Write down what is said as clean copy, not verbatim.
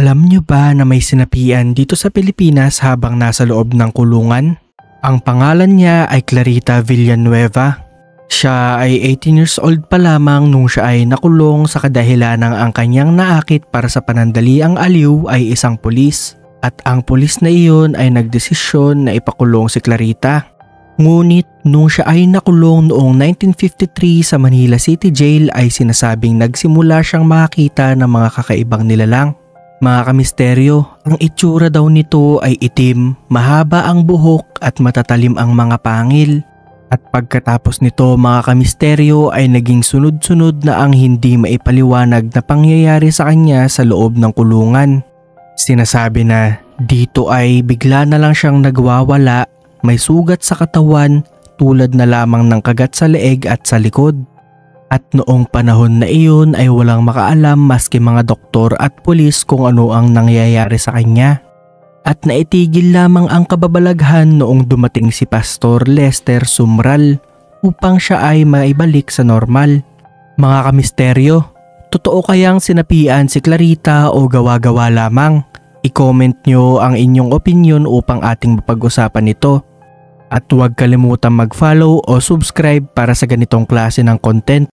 Alam nyo ba na may sinapian dito sa Pilipinas habang nasa loob ng kulungan? Ang pangalan niya ay Clarita Villanueva. Siya ay 18 years old pa lamang nung siya ay nakulong sa kadahilanang ang kanyang naakit para sa panandaliang aliw ay isang pulis. At ang pulis na iyon ay nagdesisyon na ipakulong si Clarita. Ngunit nung siya ay nakulong noong 1953 sa Manila City Jail ay sinasabing nagsimula siyang makakita ng mga kakaibang nilalang. Mga kamisteryo, ang itsura daw nito ay itim, mahaba ang buhok at matatalim ang mga pangil. At pagkatapos nito mga kamisteryo ay naging sunod-sunod na ang hindi maipaliwanag na pangyayari sa kanya sa loob ng kulungan. Sinasabi na dito ay bigla na lang siyang nagwawala, may sugat sa katawan tulad na lamang ng kagat sa leeg at sa likod. At noong panahon na iyon ay walang makaalam maski mga doktor at pulis kung ano ang nangyayari sa kanya. At naitigil lamang ang kababalaghan noong dumating si Pastor Lester Sumral upang siya ay maibalik sa normal. Mga kamisteryo, totoo kayang sinapian si Clarita o gawa-gawa lamang? I-comment nyo ang inyong opinion upang ating mapag-usapan ito. At huwag kalimutang mag-follow o subscribe para sa ganitong klase ng content.